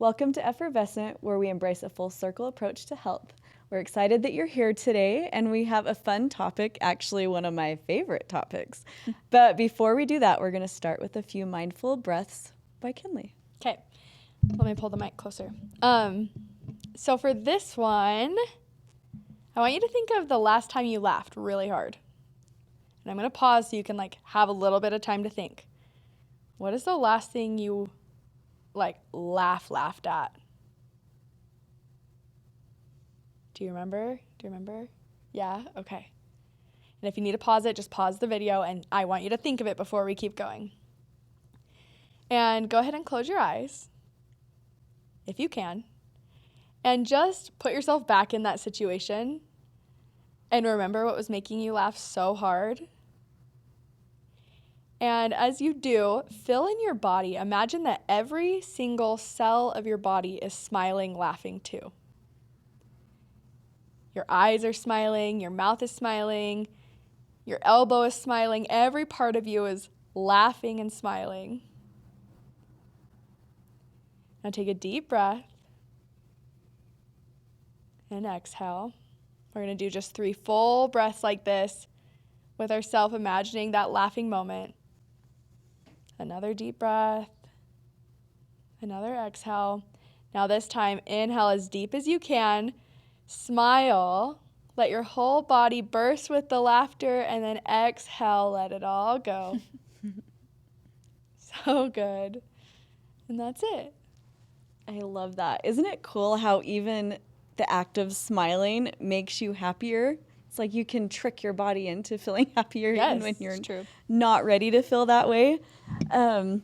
Welcome to Effervescent, where we embrace a full circle approach to health. We're excited that you're here today, and we have a fun topic, actually one of my favorite topics. But before we do that, we're going to start with a few mindful breaths by Kinley. Okay, let me pull the mic closer. So for this one, I want you to think of the last time you laughed really hard. And I'm going to pause so you can have a little bit of time to think. What is the last thing you laughed at? Do you remember? Yeah? Okay. And if you need to pause it, just pause the video, and I want you to think of it before we keep going. And go ahead and close your eyes, if you can, and just put yourself back in that situation and remember what was making you laugh so hard. And as you do, fill in your body. Imagine that every single cell of your body is smiling, laughing too. Your eyes are smiling, your mouth is smiling, your elbow is smiling. Every part of you is laughing and smiling. Now take a deep breath and exhale. We're going to do just 3 full breaths like this with ourselves imagining that laughing moment. Another deep breath, another exhale. Now this time, inhale as deep as you can, smile, let your whole body burst with the laughter, and then exhale, let it all go. So good. And that's it. I love that. Isn't it cool how even the act of smiling makes you happier? It's like you can trick your body into feeling happier even when you're not ready to feel that way. Okay,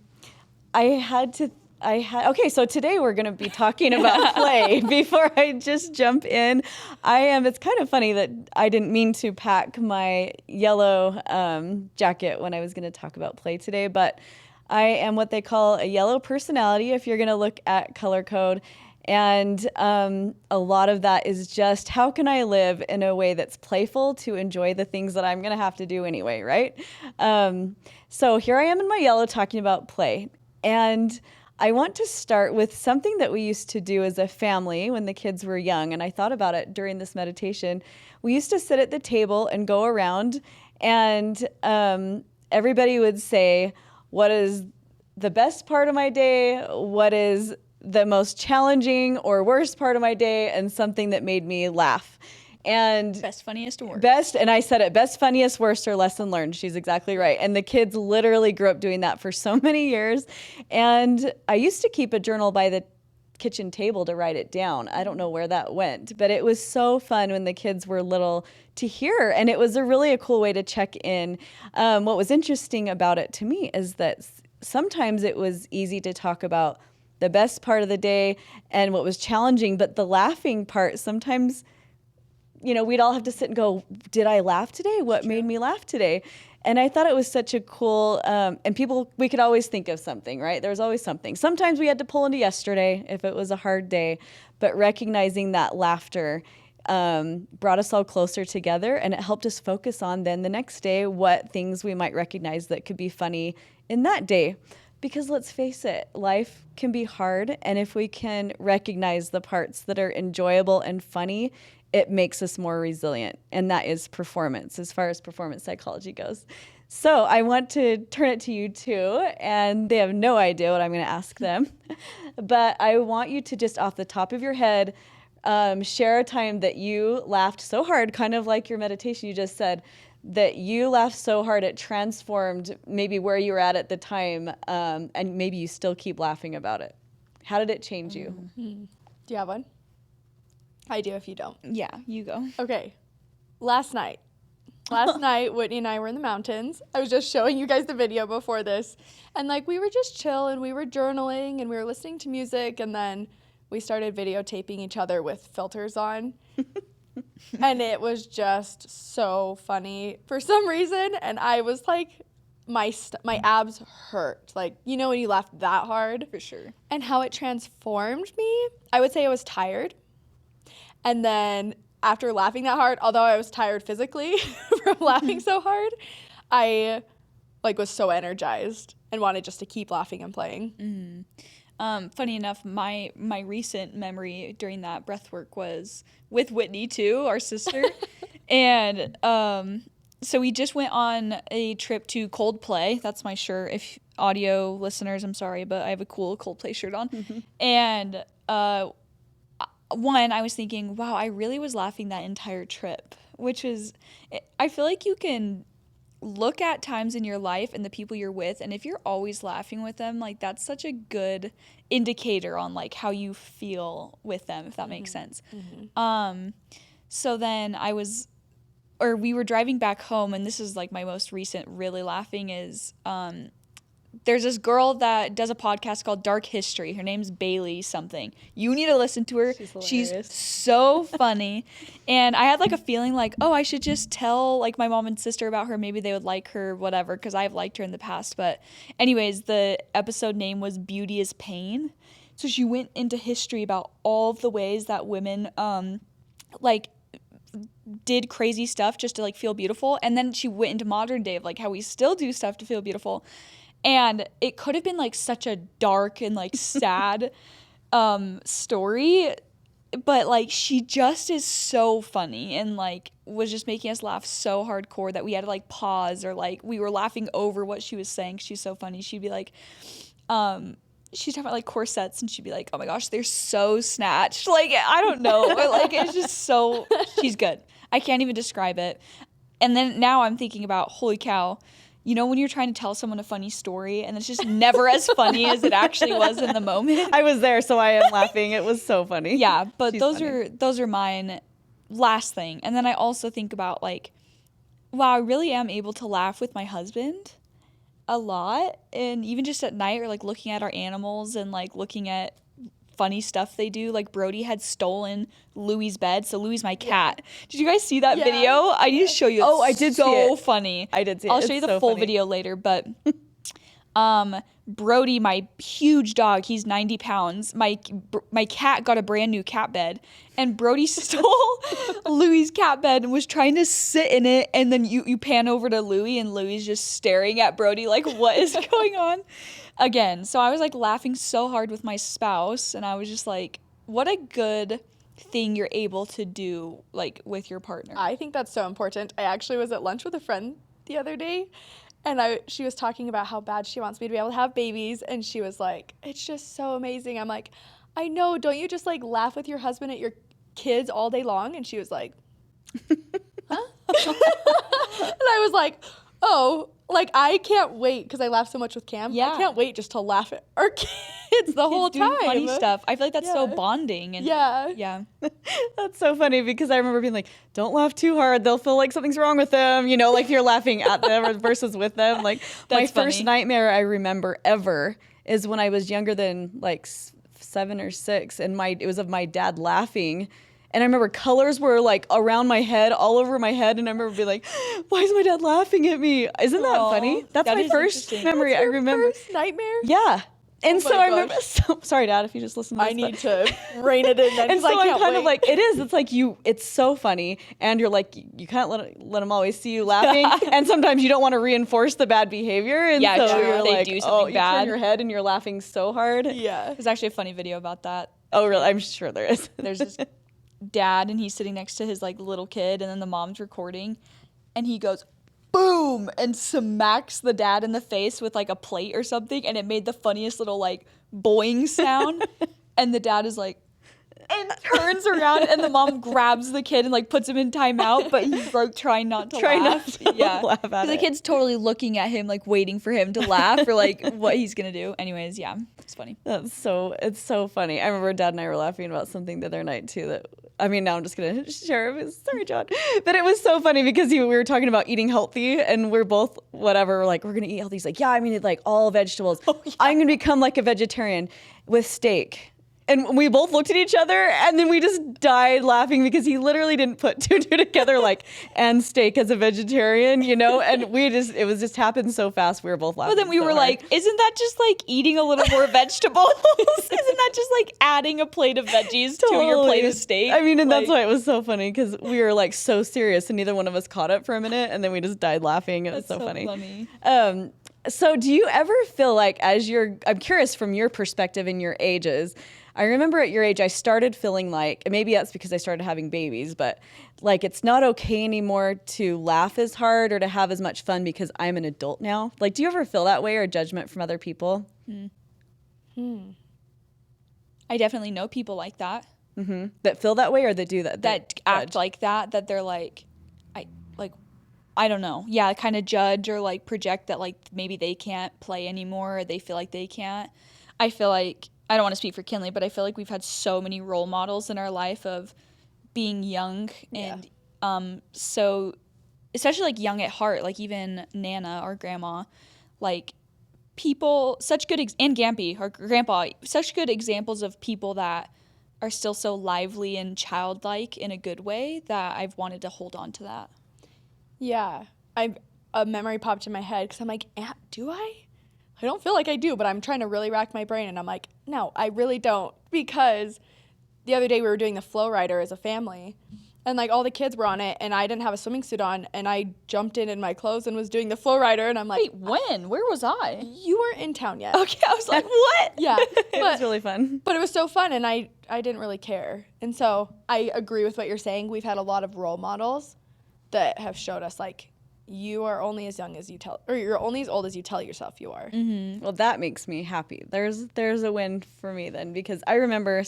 so today we're going to be talking about play. Before I just jump in, it's kind of funny that I didn't mean to pack my yellow jacket when I was going to talk about play today, but I am what they call a yellow personality if you're going to look at color code. And a lot of that is just how can I live in a way that's playful to enjoy the things that I'm going to have to do anyway, right? So here I am in my yellow talking about play. And I want to start with something that we used to do as a family when the kids were young. And I thought about it during this meditation. We used to sit at the table and go around, and everybody would say, what is the best part of my day? What is the most challenging or worst part of my day, and something that made me laugh. And best, funniest, or worst. Best, and I said it, best, funniest, worst, or lesson learned. She's exactly right. And the kids literally grew up doing that for so many years. And I used to keep a journal by the kitchen table to write it down. I don't know where that went, but it was so fun when the kids were little to hear. And it was a cool way to check in. What was interesting about it to me is that sometimes it was easy to talk about the best part of the day and what was challenging, but the laughing part, sometimes, we'd all have to sit and go, did I laugh today? What made me laugh today? And I thought it was such a cool, we could always think of something, right? There was always something. Sometimes we had to pull into yesterday if it was a hard day, but recognizing that laughter brought us all closer together, and it helped us focus on then the next day what things we might recognize that could be funny in that day. Because let's face it, life can be hard, and if we can recognize the parts that are enjoyable and funny, it makes us more resilient, and that is performance, as far as performance psychology goes. So I want to turn it to you too, and they have no idea what I'm going to ask them, but I want you to just off the top of your head share a time that you laughed so hard, kind of like your meditation you just said, that you laughed so hard it transformed maybe where you were at the time, and maybe you still keep laughing about it. How did it change you? Mm-hmm. Do you have one? I do if you don't. Yeah, you go. Okay. Last night, Whitney and I were in the mountains. I was just showing you guys the video before this. And we were just chill, and we were journaling, and we were listening to music, and then we started videotaping each other with filters on. And it was just so funny for some reason. And I was my abs hurt. When you laugh that hard. For sure. And how it transformed me. I would say I was tired. And then after laughing that hard, although I was tired physically from laughing so hard, I was so energized and wanted just to keep laughing and playing. Funny enough, my recent memory during that breath work was with Whitney too, our sister. And so we just went on a trip to Coldplay. That's my shirt. If audio listeners, I'm sorry, but I have a cool Coldplay shirt on. Mm-hmm. And one, I was thinking, wow, I really was laughing that entire trip, which is, I feel like you can look at times in your life and the people you're with, and if you're always laughing with them, like that's such a good indicator on like how you feel with them, if that makes sense. So then we were driving back home, and this is like my most recent really laughing is there's this girl that does a podcast called Dark History. Her name's Bailey something. You need to listen to her. She's so funny. And I had like a feeling like, oh, I should just tell like my mom and sister about her. Maybe they would like her, whatever, because I've liked her in the past. But anyways, the episode name was Beauty is Pain. So she went into history about all of the ways that women like did crazy stuff just to like feel beautiful. And then she went into modern day of like how we still do stuff to feel beautiful. And it could have been like such a dark and like sad story, but like she just is so funny and like was just making us laugh so hardcore that we had to like pause, or like we were laughing over what she was saying. She's so funny. She'd be like, she's talking about like corsets, and she'd be like, oh my gosh, they're so snatched. Like, I don't know. But, like, it's just so, she's good. I can't even describe it. And then now I'm thinking about, holy cow, you know when you're trying to tell someone a funny story and it's just never as funny as it actually was in the moment? I was there, so I am laughing. It was so funny. Yeah, but She's those funny. those are mine. Last thing. And then I also think about like, wow, I really am able to laugh with my husband a lot, and even just at night, or like looking at our animals and like looking at funny stuff they do. Like Brody had stolen Louie's bed, so Louie's my cat. Did you guys see that video? I need to show you. Oh, I did see so it. funny. I did see it. I'll show you It's the so full funny. video later, but Brody, my huge dog, he's 90 pounds. My cat got a brand new cat bed, and Brody stole Louie's cat bed and was trying to sit in it, and then you pan over to Louie, and Louie's just staring at Brody like, what is going on? Again, so I was like laughing so hard with my spouse, and I was just like, what a good thing you're able to do like with your partner. I think that's so important. I actually was at lunch with a friend the other day, and she was talking about how bad she wants me to be able to have babies, and she was like, it's just so amazing. I'm like, I know, don't you just like laugh with your husband at your kids all day long? And she was like, huh? And I was like, oh, like I can't wait, because I laugh so much with Cam. Yeah. I can't wait just to laugh at our kids the whole Doing time. funny stuff. I feel like that's so Yeah. bonding. And Yeah. That's so funny, because I remember being like, don't laugh too hard. They'll feel like something's wrong with them. You know, like if you're laughing at them versus with them. Like my That's first funny. nightmare I remember ever is when I was younger than like 7 or 6, and it was of my dad laughing. And I remember colors were like around my head, all over my head. And I remember being like, why is my dad laughing at me? Isn't that Aw, funny? That's that my is first interesting. memory That's I your remember. first nightmare? Yeah. And Oh so my I remember, gosh. sorry, Dad, if you just listen to this. I but- need to rein it in then, and because so I I'm can't kind wait. of like, it is. It's like it's so funny, and you're like, you can't let them always see you laughing, and sometimes you don't want to reinforce the bad behavior, and Yeah, so true. you're If they like, do oh, something you bad. turn your head and you're laughing so hard. Yeah. There's actually a funny video about that. Oh, really? I'm sure there is. There's this dad, and he's sitting next to his like little kid, and then the mom's recording, and he goes boom and smacks the dad in the face with like a plate or something, and it made the funniest little like boing sound. And the dad is like, and turns around, and the mom grabs the kid and like puts him in timeout, but he's like trying not to Try laugh. not to Yeah, laugh at 'Cause the it. kid's totally looking at him like waiting for him to laugh or like what he's gonna do. Anyways, yeah, it's funny. It's so funny. I remember Dad and I were laughing about something the other night too. Now I'm just gonna share it. Sorry, John, but it was so funny because we were talking about eating healthy, and we're both whatever. We're like, we're gonna eat healthy. He's like, yeah, I mean, like all vegetables. I'm gonna become like a vegetarian with steak. And we both looked at each other, and then we just died laughing because he literally didn't put two together, like, and steak as a vegetarian, you know? And it was just happened so fast. We were both laughing. But then we so were hard. like, isn't that just like eating a little more vegetables? Isn't that just like adding a plate of veggies to your plate of steak? I mean, and that's Like, why it was so funny, because we were like so serious, and neither one of us caught up for a minute, and then we just died laughing. It was that's so funny. So do you ever feel like I'm curious from your perspective and your ages, I remember at your age, I started feeling like, and maybe that's because I started having babies, but like it's not okay anymore to laugh as hard or to have as much fun because I'm an adult now. Like, do you ever feel that way or judgment from other people? I definitely know people like that. That feel that way or that do that? That act like that they're like, I don't know. Yeah, kind of judge or like project that like maybe they can't play anymore or they feel like they can't. I feel like, I don't want to speak for Kinley, but I feel like we've had so many role models in our life of being young and so especially like young at heart, like even Nana, our grandma, like people, such good, and Gampy, our grandpa, such good examples of people that are still so lively and childlike in a good way that I've wanted to hold on to that. Yeah, a memory popped in my head because I'm like, do I? I don't feel like I do, but I'm trying to really rack my brain, and I'm like, no, I really don't, because the other day we were doing the flow rider as a family, and like all the kids were on it, and I didn't have a swimming suit on, and I jumped in my clothes and was doing the flow rider, and I'm like, Wait, when? Where was I? you weren't in town yet. Okay, I was like, what? Yeah, It was really fun. but it was so fun, and I didn't really care, and so I agree with what you're saying. We've had a lot of role models that have showed us like, you are only as young as you tell, or you're only as old as you tell yourself you are. Well, that makes me happy. There's a win for me then, because I remember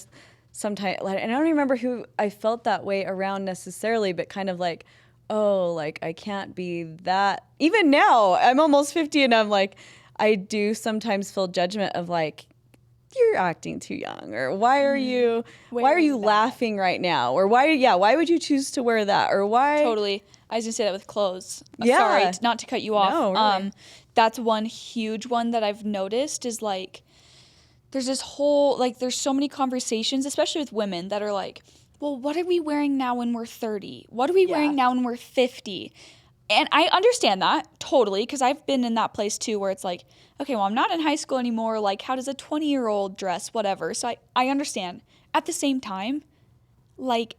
sometimes, and I don't even remember who I felt that way around necessarily, but kind of like, oh, like I can't be that. Even now, I'm almost 50 and I'm like, I do sometimes feel judgment of like, you're acting too young, or why are you laughing right now, or why would you choose to wear that, or why? Totally. I was gonna say that with clothes. Yeah. Sorry, not to cut you off. No, really. That's one huge one that I've noticed is like, there's this whole, like, there's so many conversations, especially with women, that are like, well, what are we wearing now when we're 30? What are we wearing now when we're 50? And I understand that totally, because I've been in that place too, where it's like, okay, well, I'm not in high school anymore. Like, how does a 20-year-old dress, whatever? So I understand. At the same time, like,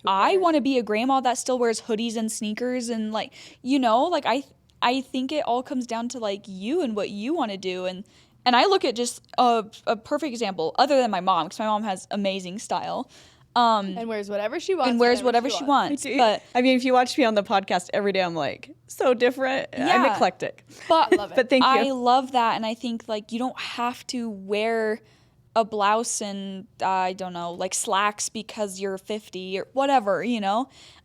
I want to be a grandma that still wears hoodies and sneakers and like, like I think it all comes down to like you and what you want to do. And I look at just a perfect example other than my mom, because my mom has amazing style. And wears whatever she wants. And wears whatever she wants. But I mean, if you watch me on the podcast every day, I'm like so different. I'm Yeah. eclectic. But I love it. But thank you. I love that, and I think like you don't have to wear a blouse and I don't know, like slacks because you're 50 or whatever,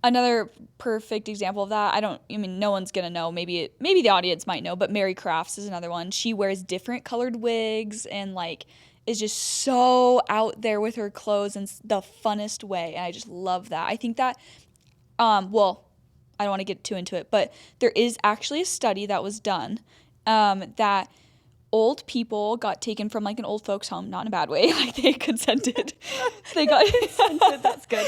Another perfect example of that, no one's gonna know. Maybe the audience might know, but Mary Crafts is another one. She wears different colored wigs and like is just so out there with her clothes in the funnest way, and I just love that. I think that, well, I don't want to get too into it, but there is actually a study that was done that old people got taken from like an old folks home, not in a bad way, like they consented. They got That's good.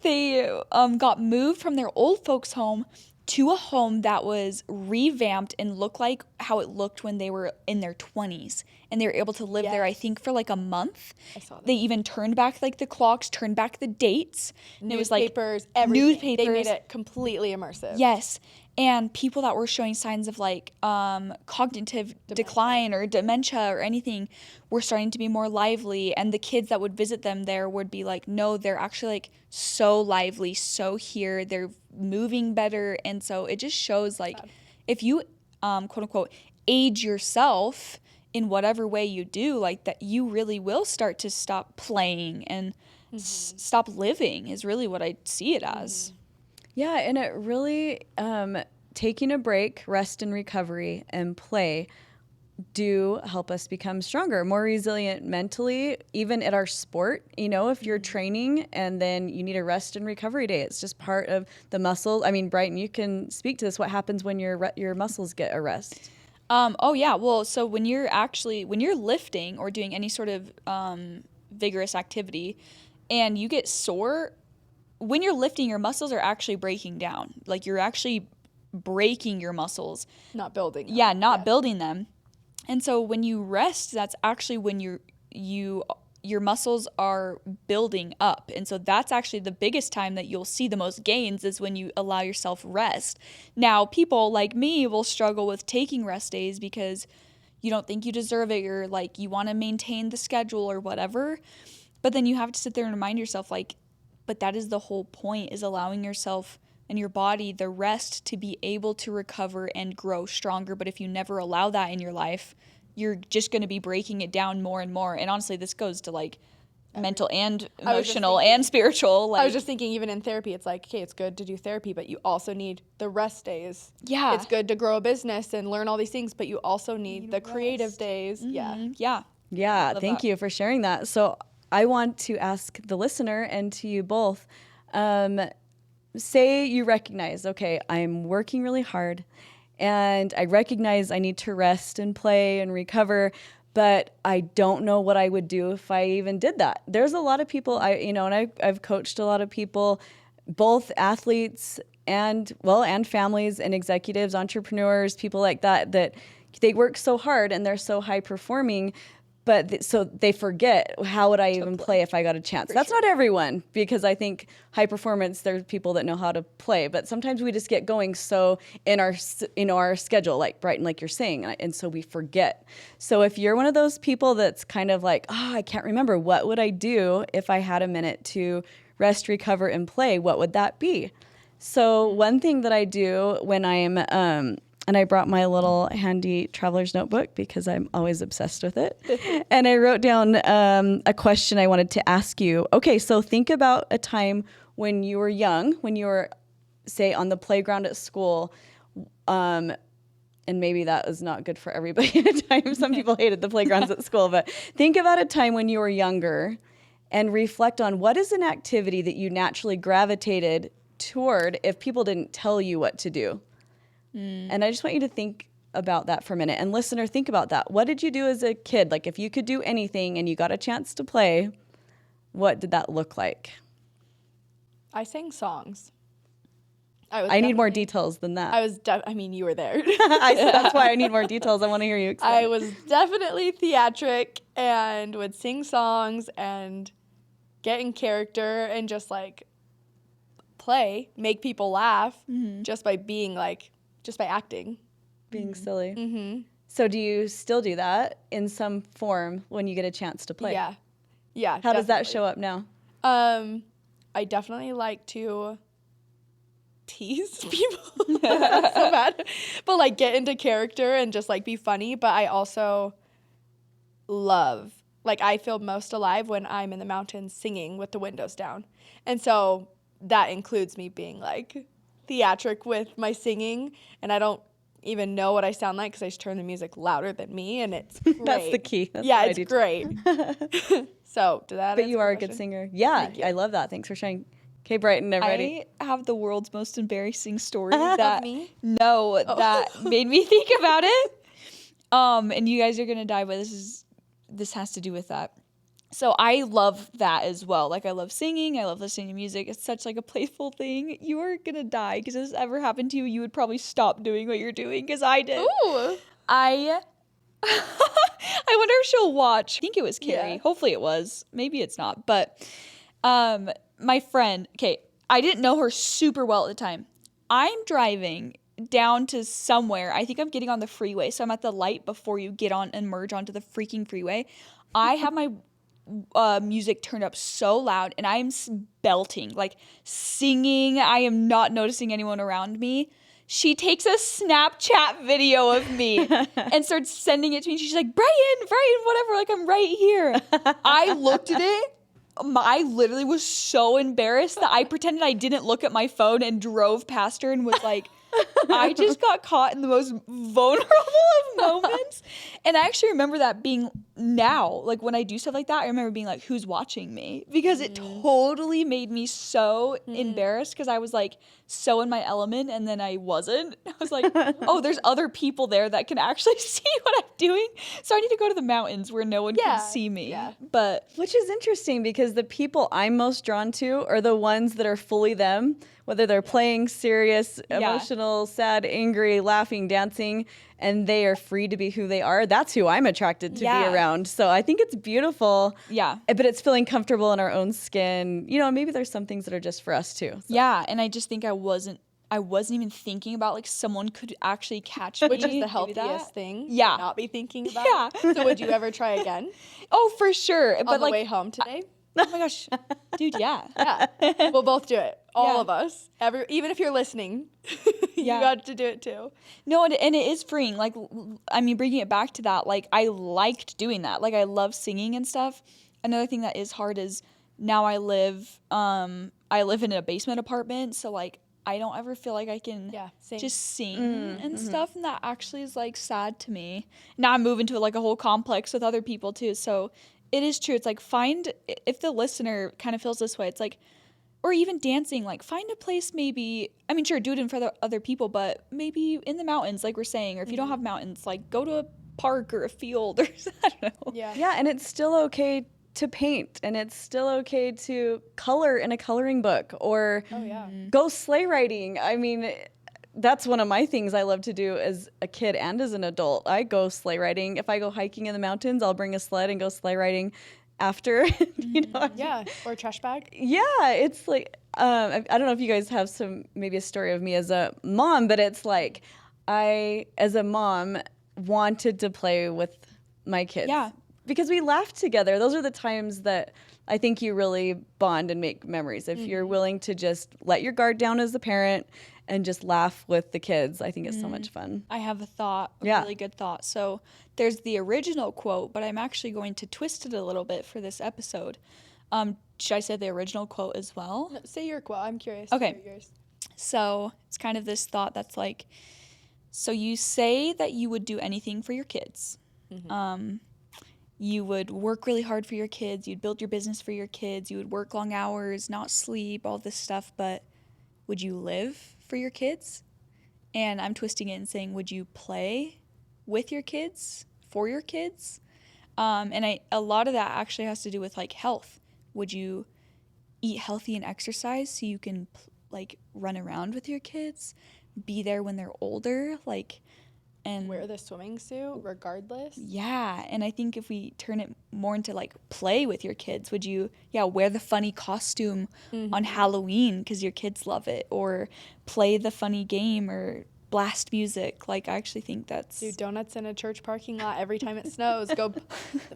They got moved from their old folks home to a home that was revamped and looked like how it looked when they were in their 20s, and they were able to live there, I think, for like a month. I saw that. They even turned back like the clocks, turned back the dates, and it was like Newspapers, everything. newspapers. They made it completely immersive. Yes. And people that were showing signs of like cognitive decline or dementia or anything were starting to be more lively. And the kids that would visit them there would be like, no, they're actually like so lively, so here, they're moving better. And so it just shows like if you quote unquote age yourself in whatever way you do, like that you really will start to stop playing and stop living is really what I see it as. Yeah, and it really, taking a break, rest and recovery, and play do help us become stronger, more resilient mentally, even at our sport. If you're training and then you need a rest and recovery day, it's just part of the muscle. I mean, Brighton, you can speak to this. What happens when your muscles get a rest? Oh yeah, well, so when you're lifting or doing any sort of vigorous activity and you get sore, when you're lifting, your muscles are actually breaking down. Like you're actually breaking your muscles. Not building them. Not building them. And so when you rest, that's actually when you your muscles are building up. And so that's actually the biggest time that you'll see the most gains is when you allow yourself rest. Now, people like me will struggle with taking rest days because you don't think you deserve it. You're like, you want to maintain the schedule or whatever. But then you have to sit there and remind yourself, like, but that is the whole point, is allowing yourself and your body the rest to be able to recover and grow stronger. But if you never allow that in your life, you're just going to be breaking it down more and more. And honestly, this goes to like mental and emotional and spiritual. Like, I was just thinking, even in therapy, it's like, okay, it's good to do therapy, but you also need the rest days. Yeah. It's good to grow a business and learn all these things, but you also need the creative days. yeah. Yeah, Love thank that. you for sharing that. So I want to ask the listener and to you both, say you recognize, okay, I'm working really hard and I recognize I need to rest and play and recover, but I don't know what I would do if I even did that. There's a lot of people, and I've coached a lot of people, both athletes and families and executives, entrepreneurs, people like that they work so hard and they're so high performing, but so they forget, how would I even play if I got a chance? That's not everyone, because I think high performance, there's people that know how to play, but sometimes we just get going so in our schedule, like Brighton, like you're saying, and so we forget. So if you're one of those people that's kind of like, I can't remember, what would I do if I had a minute to rest, recover, and play? What would that be? So one thing that I do when I'm and I brought my little handy traveler's notebook because I'm always obsessed with it. And I wrote down a question I wanted to ask you. Okay, so think about a time when you were young, when you were, say, on the playground at school, and maybe that was not good for everybody at a time. Some people hated the playgrounds at school, but think about a time when you were younger and reflect on what is an activity that you naturally gravitated toward if people didn't tell you what to do. And I just want you to think about that for a minute. And listener, think about that. What did you do as a kid? Like, if you could do anything and you got a chance to play, what did that look like? I sang songs. I need more details than that. You were there. That's why I need more details. I want to hear you explain. I was definitely theatric and would sing songs and get in character and just like play, make people laugh just by being like, just by acting. Being silly. Mm-hmm. So do you still do that in some form when you get a chance to play? Yeah. How does that show up now? I definitely like to tease people. That's so bad. But like get into character and just like be funny. But I also love, like I feel most alive when I'm in the mountains singing with the windows down. And so that includes me being like theatric with my singing, and I don't even know what I sound like because I just turn the music louder than me, and it's great. That's the key. That's it's great. So, did that? But you are a good singer. Yeah, I love that. Thanks for sharing. Okay, Brighton, I'm ready. I have the world's most embarrassing story that me? That made me think about it. And you guys are gonna die, but this has to do with that. So I love that as well. Like I love singing. I love listening to music. It's such like a playful thing. You are going to die because if this ever happened to you, you would probably stop doing what you're doing because I did. Ooh. I wonder if she'll watch. I think it was Carrie. Yeah. Hopefully it was. Maybe it's not. But my friend, okay, I didn't know her super well at the time. I'm driving down to somewhere. I think I'm getting on the freeway. So I'm at the light before you get on and merge onto the freaking freeway. I have my music turned up so loud and I'm belting, like singing. I am not noticing anyone around me. She takes a Snapchat video of me and starts sending it to me. She's like, Brian, whatever, like I'm right here. I looked at it. I literally was so embarrassed that I pretended I didn't look at my phone and drove past her and was like, I just got caught in the most vulnerable of moments. And I actually remember that being now, like when I do stuff like that, I remember being like, who's watching me? Because it totally made me so embarrassed because I was like so in my element and then I wasn't. I was like, oh, there's other people there that can actually see what I'm doing. So I need to go to the mountains where no one can see me. Yeah. But which is interesting because the people I'm most drawn to are the ones that are fully them, whether they're playing serious, emotional, sad, angry, laughing, dancing. and they are free to be who they are, that's who I'm attracted to be around. So I think it's beautiful. Yeah. But it's feeling comfortable in our own skin. You know, maybe there's some things that are just for us too. So. Yeah, and I just think I wasn't even thinking about like someone could actually catch me. Which is the do healthiest that. thing. Yeah. To not be thinking about. Yeah. So would you ever try again Oh, for sure. on But the like, way home today? oh my gosh, dude, yeah. Yeah. We'll both do it. All Yeah. of us. Even if you're listening, you Yeah. got to do it too. No, and it is freeing. Like, I mean, bringing it back to that, like, I liked doing that. Like, I love singing and stuff. Another thing that is hard is now I live in a basement apartment, so like I don't ever feel like I can Same. just sing and stuff, and that actually is like sad to me. Now I'm moving to like a whole complex with other people too, so it is true. It's like if the listener kind of feels this way, it's like, or even dancing, like find a place maybe, I mean, sure, do it in front of other people, but maybe in the mountains, like we're saying, or if you don't have mountains, like go to a park or a field or I don't know. Yeah, and it's still okay to paint, and it's still okay to color in a coloring book, or go sleigh riding. I mean, that's one of my things I love to do as a kid and as an adult. I go sleigh riding. If I go hiking in the mountains, I'll bring a sled and go sleigh riding after. You know. Or a trash bag. Yeah, it's like I don't know if you guys have maybe a story of me as a mom, but it's like I, as a mom, wanted to play with my kids. Yeah. Because we laugh together. Those are the times that I think you really bond and make memories. If you're willing to just let your guard down as a parent and just laugh with the kids, I think it's so much fun. I have a thought, a really good thought. So there's the original quote, but I'm actually going to twist it a little bit for this episode. Should I say the original quote as well? No, say your quote. I'm curious. Okay. To hear yours. So it's kind of this thought that's like, so you say that you would do anything for your kids. You would work really hard for your kids. You'd build your business for your kids. You would work long hours, not sleep, all this stuff. But would you live for your kids? And I'm twisting it and saying, would you play with your kids, for your kids? And a lot of that actually has to do with like health. Would you eat healthy and exercise so you can like run around with your kids, be there when they're older, like, and Wear the swimming suit regardless. yeah. And I think if we turn it more into like play with your kids, would you wear the funny costume on Halloween because your kids love it, or play the funny game, or blast music? Like, I actually think that's Do donuts in a church parking lot every time it snows.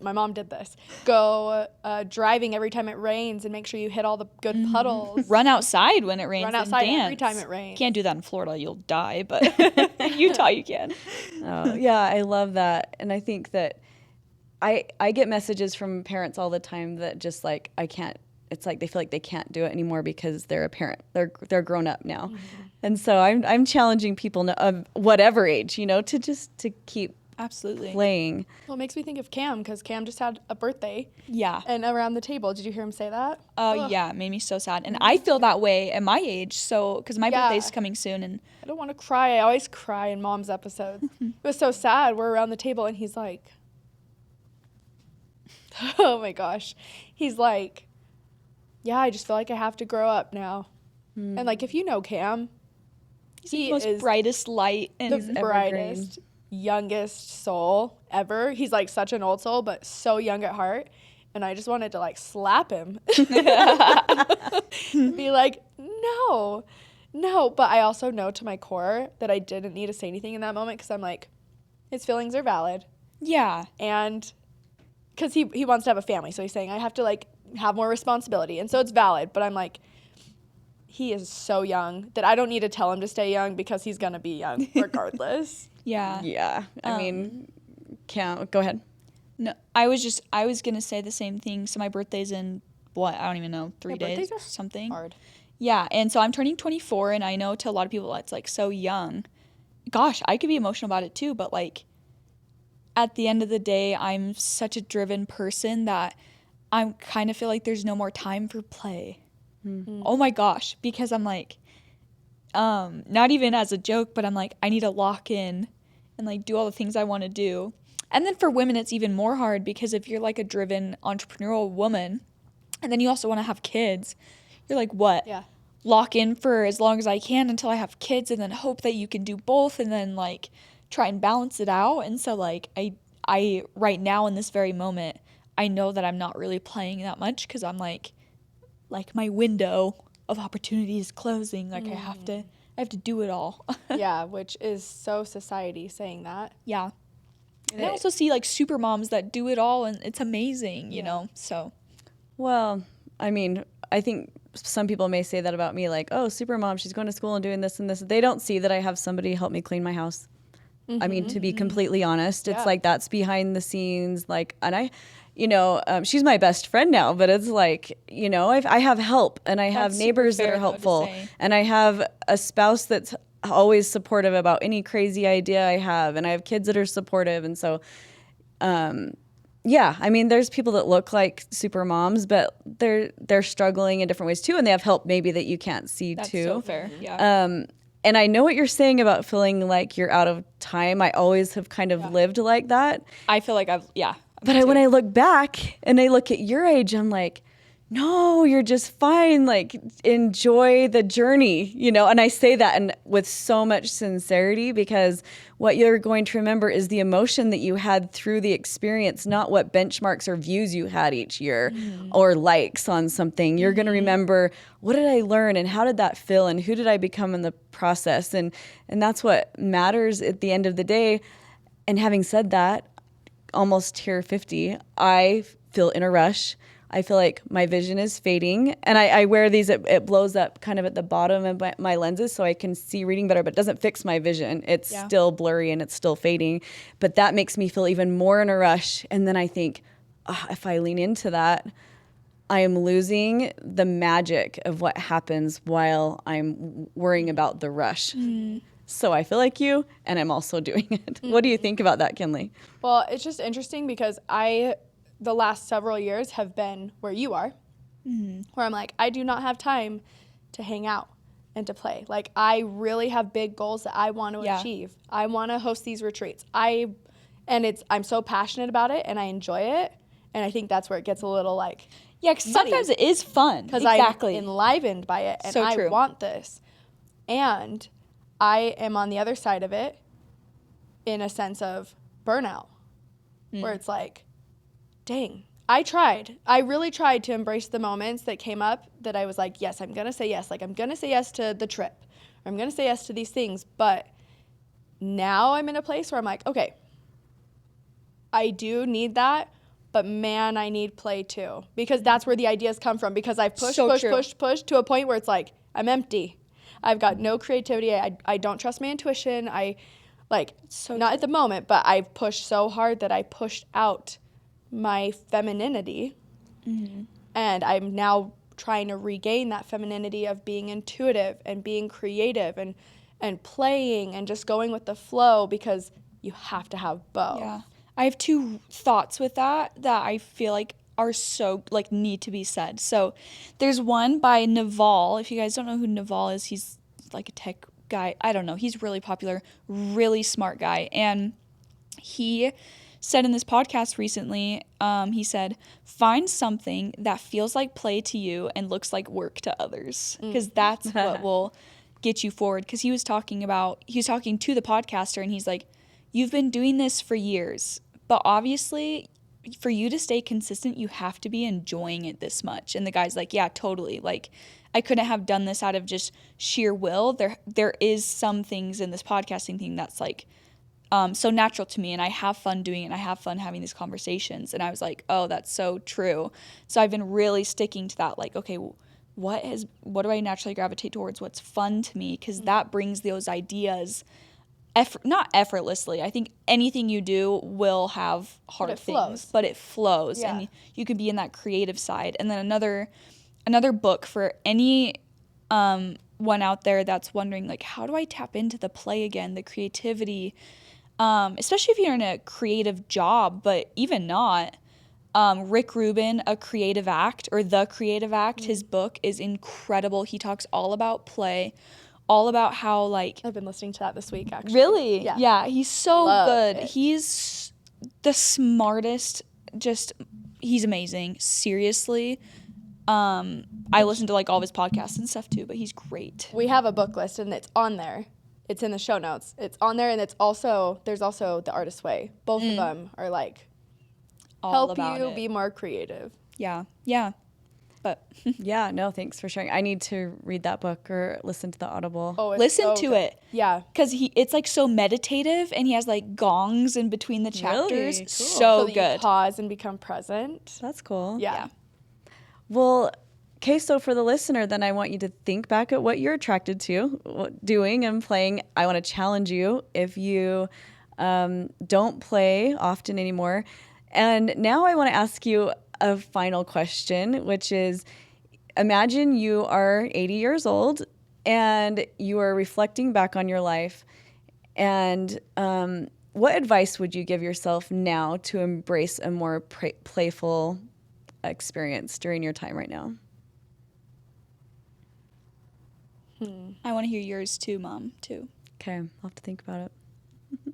My mom did this. Go driving every time it rains and make sure you hit all the good puddles. run outside when it rains. Run and outside dance. every time it rains. Can't do that in Florida, you'll die, but in Utah you can. Oh, yeah, I love that. And I think that I get messages from parents all the time that just like, I can't, it's like they feel like they can't do it anymore because they're a parent. They're grown up now. And so I'm challenging people of whatever age, you know, to keep Absolutely playing. Well, it makes me think of Cam because Cam just had a birthday. Yeah. And around the table, did you hear him say that? Yeah, it made me so sad. And I feel that way at my age, so because my birthday's coming soon, and I don't want to cry. I always cry in Mom's episodes. It was so sad. We're around the table and he's like, oh my gosh. He's like, yeah, I just feel like I have to grow up now. And like, if you know Cam, he the most is brightest light and the brightest, youngest soul ever. He's like such an old soul, but so young at heart. And I just wanted to like slap him. Be like, no. But I also know to my core that I didn't need to say anything in that moment because I'm like, his feelings are valid. Yeah. And because he wants to have a family. So he's saying I have to like have more responsibility. And so it's valid. But I'm like, he is so young that I don't need to tell him to stay young because he's going to be young regardless. Yeah. Yeah. I mean, go ahead. No, I was gonna say the same thing. So my birthday's in I don't even know, 3 days birthdays or are something. Hard. Yeah, and so I'm turning 24, and I know to a lot of people that's like so young. Gosh, I could be emotional about it too, but like at the end of the day, I'm such a driven person that I kind of feel like there's no more time for play. Oh my gosh, because I'm like, not even as a joke, but I'm like, I need to lock in and like do all the things I want to do. And then for women, it's even more hard because if you're like a driven entrepreneurial woman and then you also want to have kids, you're like, what? Yeah. Lock in for as long as I can until I have kids and then hope that you can do both and then like try and balance it out. And so like I right now in this very moment, I know that I'm not really playing that much because I'm like my window of opportunity is closing. Like I have to do it all. Yeah, which is so society saying that. Yeah. And I also see like super moms that do it all and it's amazing, you know? So. Well, I mean, I think some people may say that about me, like, oh, super mom, she's going to school and doing this and this. They don't see that I have somebody help me clean my house. I mean, to be completely honest, it's like that's behind the scenes. Like, and I, she's my best friend now, but it's like, I have help and I have That's neighbors super that fair, are though, to helpful say. and I have a spouse that's always supportive about any crazy idea I have. And I have kids that are supportive. And so, yeah, I mean, there's people that look like super moms, but they're struggling in different ways too. And they have help maybe that you can't see That's too. so fair. Yeah. And I know what you're saying about feeling like you're out of time. I always have kind of lived like that. I feel like But when I look back and I look at your age, I'm like, no, you're just fine. Like, enjoy the journey, And I say that and with so much sincerity because what you're going to remember is the emotion that you had through the experience, not what benchmarks or views you had each year or likes on something. You're going to remember, what did I learn and how did that feel and who did I become in the process? And that's what matters at the end of the day. And having said that, almost here 50, I feel in a rush. I feel like my vision is fading and I wear these, it blows up kind of at the bottom of my lenses so I can see reading better, but it doesn't fix my vision. It's still blurry and it's still fading, but that makes me feel even more in a rush. And then I think, if I lean into that, I am losing the magic of what happens while I'm worrying about the rush. So I feel like you, and I'm also doing it. What do you think about that, Kinley? Well, it's just interesting because the last several years have been where you are, where I'm like, I do not have time to hang out and to play. Like, I really have big goals that I want to achieve. I want to host these retreats. I'm so passionate about it and I enjoy it. And I think that's where it gets a little like, yeah, because sometimes it is fun. Because exactly. I'm enlivened by it and So I true. want this. And I am on the other side of it in a sense of burnout, where it's like, dang, I really tried to embrace the moments that came up that I was like, yes, I'm going to say yes. Like, I'm going to say yes to the trip. Or I'm going to say yes to these things. But now I'm in a place where I'm like, okay, I do need that. But man, I need play too. Because that's where the ideas come from. Because I've pushed to a point where it's like, I'm empty. I've got no creativity. I don't trust my intuition. Not at the moment, but I've pushed so hard that I pushed out my femininity. And I'm now trying to regain that femininity of being intuitive and being creative and playing and just going with the flow because you have to have both. Yeah. I have two thoughts with that I feel like are so like need to be said. So there's one by Naval. If you guys don't know who Naval is, he's like a tech guy. I don't know. He's really popular, really smart guy. And he said in this podcast recently, he said, find something that feels like play to you and looks like work to others. Because that's what will get you forward. Because he was talking to the podcaster and he's like, you've been doing this for years, but obviously for you to stay consistent, you have to be enjoying it this much. And the guy's like, yeah, totally. Like, I couldn't have done this out of just sheer will. There is some things in this podcasting thing that's like so natural to me, and I have fun doing it, and I have fun having these conversations. And I was like, oh, that's so true. So I've been really sticking to that, like, okay, what do I naturally gravitate towards? What's fun to me? Because that brings those ideas not effortlessly. I think anything you do will have hard things, but it flows, and you can be in that creative side. And then another book for any one out there that's wondering, like, how do I tap into the play again, the creativity, especially if you're in a creative job, but even not. Rick Rubin, A Creative Act, or The Creative Act, his book is incredible. He talks all about play, all about how, like... I've been listening to that this week, actually. Really? Yeah. Yeah, he's so good. It. He's the smartest, he's amazing. Seriously. I listen to, like, all of his podcasts and stuff, too, but he's great. We have a book list, and it's on there. It's in the show notes. It's on there, and there's also The Artist's Way. Both of them are like All help about you it. be more creative. Yeah. But Yeah, no, thanks for sharing. I need to read that book or listen to the Audible. Oh, it's listen so to good. it. Yeah. Because it's like so meditative, and he has like gongs in between the chapters. Really? Cool. So that good. you pause and become present. That's cool. Yeah. Well, okay, so for the listener, then I want you to think back at what you're attracted to, doing and playing. I want to challenge you if you don't play often anymore. And now I want to ask you a final question, which is, imagine you are 80 years old and you are reflecting back on your life. And what advice would you give yourself now to embrace a more playful experience during your time right now? I want to hear yours too, Mom, too. Okay, I'll have to think about it.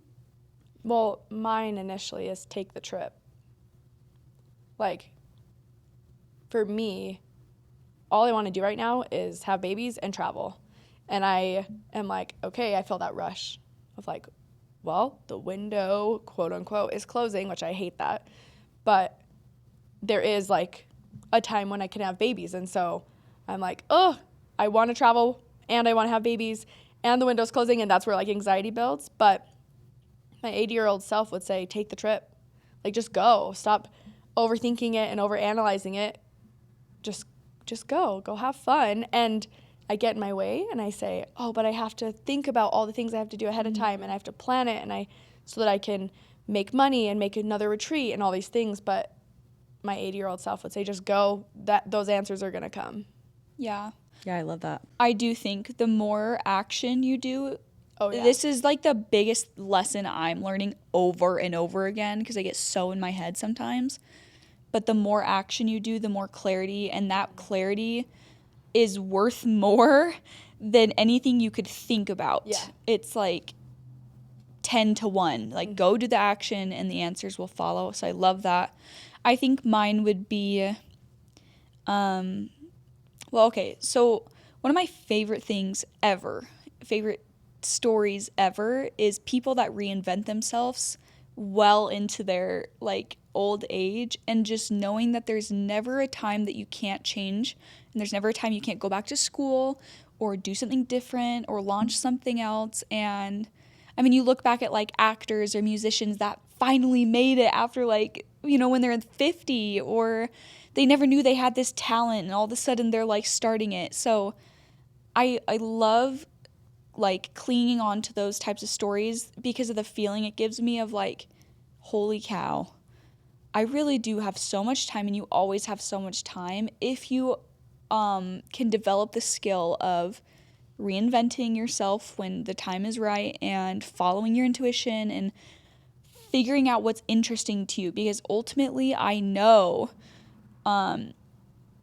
Well, mine initially is take the trip. Like, for me, all I want to do right now is have babies and travel. And I am like, okay, I feel that rush of like, well, the window, quote unquote, is closing, which I hate that. But there is like a time when I can have babies. And so I'm like, oh, I want to travel and I want to have babies and the window's closing. And that's where like anxiety builds. But my 80-year-old self would say, take the trip. Like, just go. Stop overthinking it and overanalyzing it. Just go have fun. And I get in my way and I say, oh, but I have to think about all the things I have to do ahead of time, and I have to plan it, and so that I can make money and make another retreat and all these things. But my 80-year-old self would say, just go. Those answers are gonna come. Yeah. Yeah, I love that. I do think the more action you do, Oh yeah. this is like the biggest lesson I'm learning over and over again, because I get so in my head sometimes. But the more action you do, the more clarity, and that clarity is worth more than anything you could think about. Yeah. It's like 10 to 1. Like, go do the action and the answers will follow. So I love that. I think mine would be, well, okay. So one of my favorite things ever, favorite stories ever, is people that reinvent themselves well into their like old age, and just knowing that there's never a time that you can't change, and there's never a time you can't go back to school or do something different or launch something else. And I mean, you look back at like actors or musicians that finally made it after like, you know, when they're 50, or they never knew they had this talent and all of a sudden they're like starting it. So I love like clinging on to those types of stories because of the feeling it gives me of like, holy cow, I really do have so much time, and you always have so much time if you can develop the skill of reinventing yourself when the time is right, and following your intuition and figuring out what's interesting to you. Because ultimately, I know,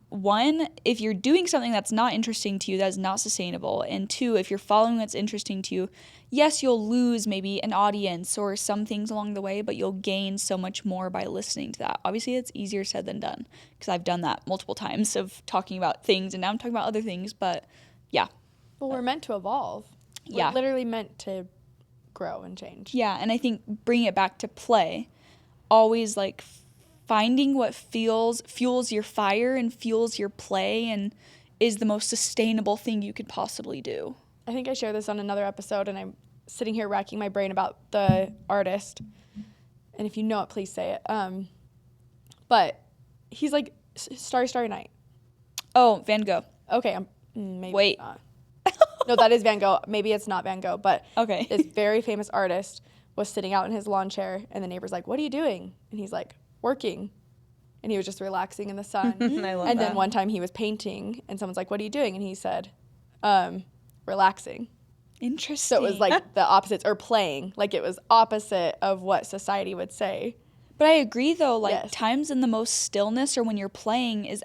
one, if you're doing something that's not interesting to you, that is not sustainable. And two, if you're following what's interesting to you, yes, you'll lose maybe an audience or some things along the way, but you'll gain so much more by listening to that. Obviously, it's easier said than done, because I've done that multiple times of talking about things, and now I'm talking about other things. But yeah. Well, we're meant to evolve. Yeah. We're literally meant to grow and change. Yeah, and I think bringing it back to play, always like finding what fuels your fire and fuels your play and is the most sustainable thing you could possibly do. I think I shared this on another episode, and I'm sitting here racking my brain about the artist. And if you know it, please say it. But he's like Starry, Starry Night. Oh, Van Gogh. Okay, maybe Wait. not. No, that is Van Gogh. Maybe it's not Van Gogh, but Okay. this very famous artist was sitting out in his lawn chair, and the neighbor's like, "What are you doing?" And he's like, "Working." And he was just relaxing in the sun. I love And that. then one time he was painting, and someone's like, "What are you doing?" And he said, "Relaxing." Interesting. So it was like the opposites, or playing. Like, it was opposite of what society would say. But I agree, though, like Yes. times in the most stillness or when you're playing is,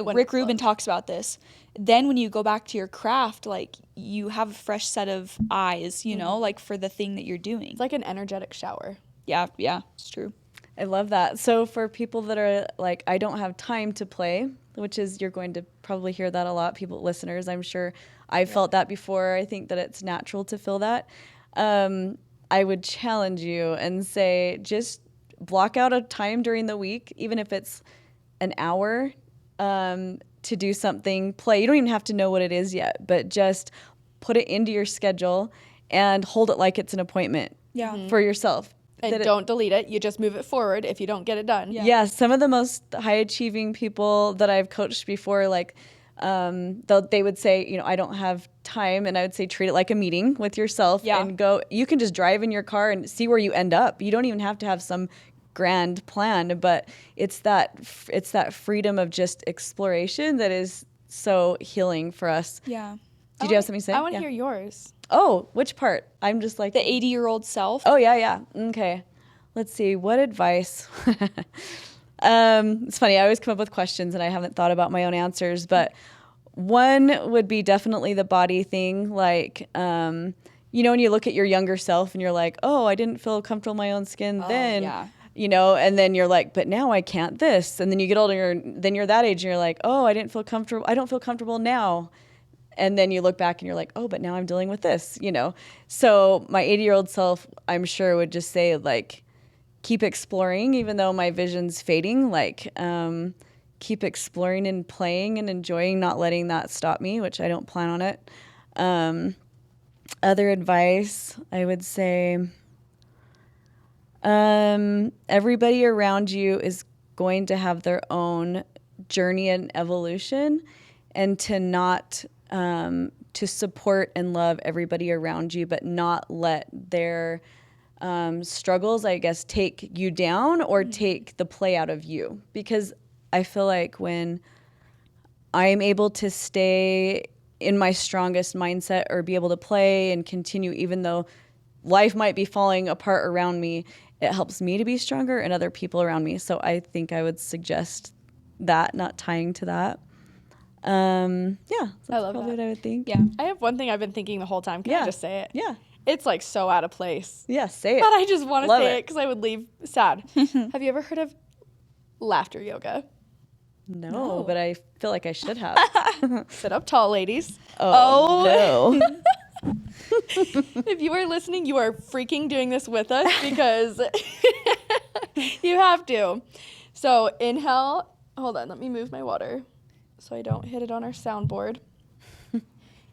When Rick it's Rubin slow. talks about this. Then when you go back to your craft, like you have a fresh set of eyes, you know, like for the thing that you're doing. It's like an energetic shower. Yeah, it's true. I love that. So for people that are like, I don't have time to play, which is, you're going to probably hear that a lot, listeners. I'm sure I've felt that before. I think that it's natural to feel that. I would challenge you and say, just block out a time during the week, even if it's an hour, to do something, play. You don't even have to know what it is yet, but just put it into your schedule and hold it like it's an appointment for yourself. And don't delete it. You just move it forward if you don't get it done. Yeah, some of the most high achieving people that I've coached before, like, they would say, you know, I don't have time, and I would say, treat it like a meeting with yourself and go. You can just drive in your car and see where you end up. You don't even have to have some grand plan, but it's that freedom of just exploration that is so healing for us. Yeah. Did you have something to say? I want to hear yours. Oh, which part? I'm just like The 80-year-old self. Oh, yeah. Okay. Let's see. What advice? It's funny. I always come up with questions and I haven't thought about my own answers, but one would be definitely the body thing. Like, you know, when you look at your younger self and you're like, oh, I didn't feel comfortable in my own skin then. Yeah. You know, and then you're like, but now I can't this. And then you get older, then you're that age and you're like, oh, I don't feel comfortable now. And then you look back and you're like, oh, but now I'm dealing with this, you know? So my 80-year-old self, I'm sure, would just say, like, keep exploring, even though my vision's fading. Like, keep exploring and playing and enjoying, not letting that stop me, which I don't plan on it. Other advice, I would say, everybody around you is going to have their own journey and evolution, and to not to support and love everybody around you, but not let their struggles, I guess, take you down or take the play out of you. Because I feel like when I am able to stay in my strongest mindset or be able to play and continue, even though life might be falling apart around me, it helps me to be stronger and other people around me. So I think I would suggest that, not tying to that. That's I love probably that. what I would think. Yeah. I have one thing I've been thinking the whole time. Can I just say it? Yeah. It's like so out of place. Yeah, say it. But I just want to Love say it. it because I would leave sad. Have you ever heard of laughter yoga? No, but I feel like I should have. Sit up tall, ladies. Oh. No. If you are listening, you are freaking doing this with us because you have to. So inhale. Hold on, let me move my water so I don't hit it on our soundboard.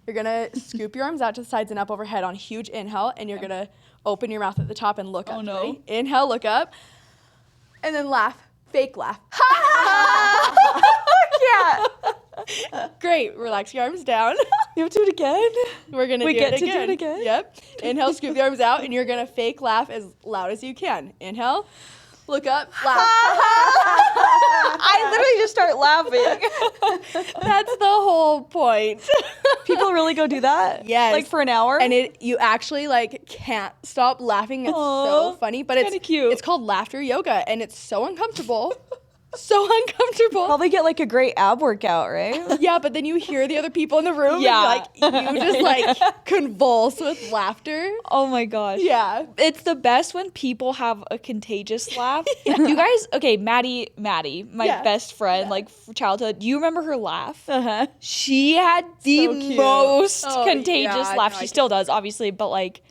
You're going to scoop your arms out to the sides and up overhead on a huge inhale, and you're going to open your mouth at the top and look up. Oh, no. Ready? Inhale, look up, and then laugh. Fake laugh. Yeah. Great. Relax your arms down. You have to do it again? We're going to We do get it to do again. it again? Yep. Inhale, scoop the arms out, and you're going to fake laugh as loud as you can. Inhale, look up, laugh. I literally just start laughing. That's the whole point. People really go do that? Yes. Like for an hour? And you actually like can't stop laughing. It's so Aw, funny, but it's kinda cute. It's called laughter yoga, and it's so uncomfortable. So uncomfortable. Probably get like a great ab workout, right? Yeah, but then you hear the other people in the room Yeah. and you just like convulse with laughter. Oh my gosh. Yeah. It's the best when people have a contagious laugh. You guys, okay, Maddie, my Yeah. best friend, like childhood. Do you remember her laugh? Uh-huh. She had the So cute. most Oh, contagious yeah, laugh. no, She I still does, obviously, but like,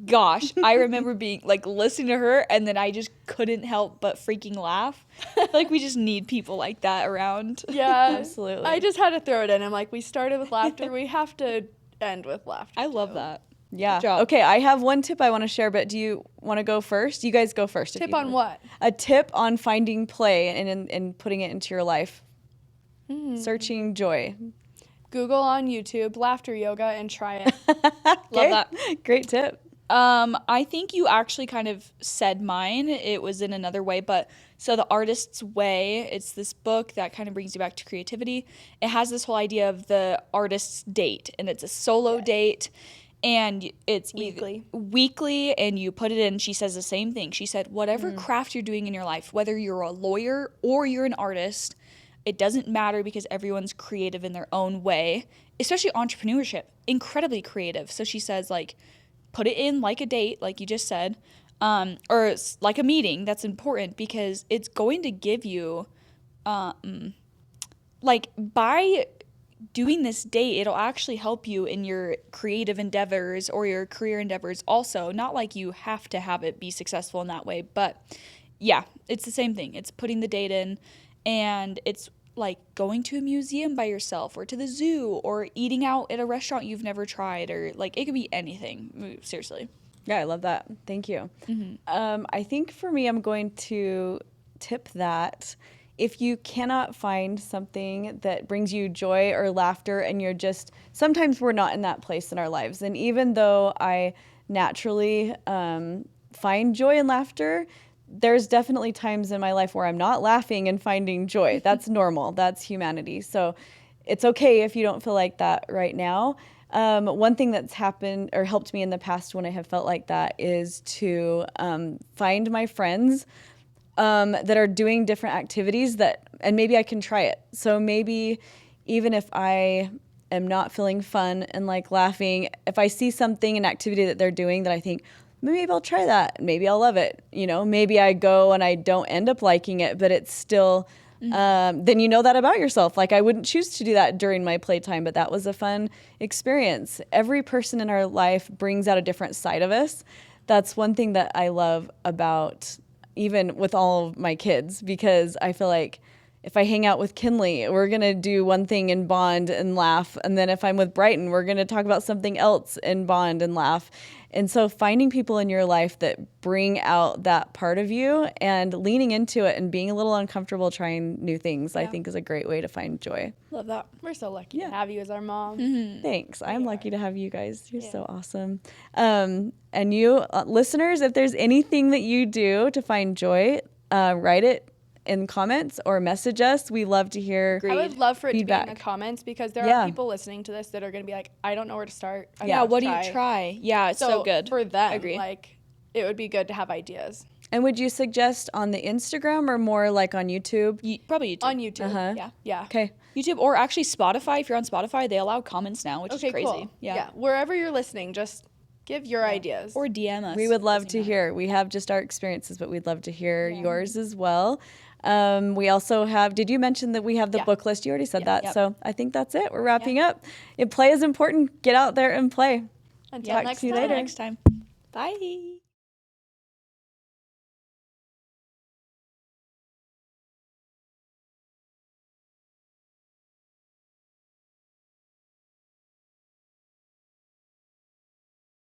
gosh, I remember being like listening to her, and then I just couldn't help but freaking laugh. I feel like we just need people like that around. Yeah. Absolutely. I just had to throw it in. I'm like, we started with laughter. We have to end with laughter. I love that. Yeah. Good job. Okay, I have one tip I want to share, but do you want to go first? You guys go first. if Tip you on want. what? A tip on finding play and putting it into your life. Searching joy. Google on YouTube laughter yoga and try it. Okay, that. Great tip. I think you actually kind of said mine. It was in another way, but so The Artist's Way, it's this book that kind of brings you back to creativity. It has this whole idea of the artist's date, and it's a solo date, and it's weekly, and you put it in. She says the same thing. She said, whatever craft you're doing in your life, whether you're a lawyer or you're an artist, it doesn't matter because everyone's creative in their own way, especially entrepreneurship, incredibly creative. So she says, like, put it in like a date, like you just said, or like a meeting. That's important because it's going to give you like by doing this date, it'll actually help you in your creative endeavors or your career endeavors also. Not like you have to have it be successful in that way, but yeah, it's the same thing. It's putting the date in, and it's like going to a museum by yourself or to the zoo or eating out at a restaurant you've never tried, or like it could be anything, seriously. Yeah, I love that. Thank you. I think for me, I'm going to tip that if you cannot find something that brings you joy or laughter, and you're just, sometimes we're not in that place in our lives. And even though I naturally find joy and laughter, there's definitely times in my life where I'm not laughing and finding joy. That's normal. That's humanity. So it's okay if you don't feel like that right now. One thing that's happened or helped me in the past when I have felt like that is to find my friends that are doing different activities and maybe I can try it. So maybe even if I am not feeling fun and like laughing, if I see something, an activity that they're doing that I think, maybe I'll try that. Maybe I'll love it. Maybe I go and I don't end up liking it, but it's still, then you know that about yourself. Like I wouldn't choose to do that during my playtime, but that was a fun experience. Every person in our life brings out a different side of us. That's one thing that I love about even with all of my kids, because I feel like if I hang out with Kinley, we're going to do one thing and bond and laugh. And then if I'm with Brighton, we're going to talk about something else and bond and laugh. And so finding people in your life that bring out that part of you and leaning into it and being a little uncomfortable trying new things, I think is a great way to find joy. Love that. We're so lucky to have you as our mom. Thanks. I'm lucky to have you guys. You're so awesome. And you listeners, if there's anything that you do to find joy, write it in comments or message us. We love to hear I would love for it feedback. to be in the comments, because there are people listening to this that are going to be like, I don't know where to start. What do you try? Yeah, it's so good. For them, Agree. like, it would be good to have ideas. And would you suggest on the Instagram or more like on YouTube? Probably YouTube. On YouTube. Yeah. Okay. YouTube, or actually Spotify. If you're on Spotify, they allow comments now, which is crazy. Cool. Yeah. Wherever you're listening, just give your ideas. Or DM us. We would love to hear. We have just our experiences, but we'd love to hear yours as well. We also have, did you mention that we have the book list? You already said that. Yep. So I think that's it. We're wrapping up. If play is important, get out there and play. Until Talk to you later. Next time. Bye.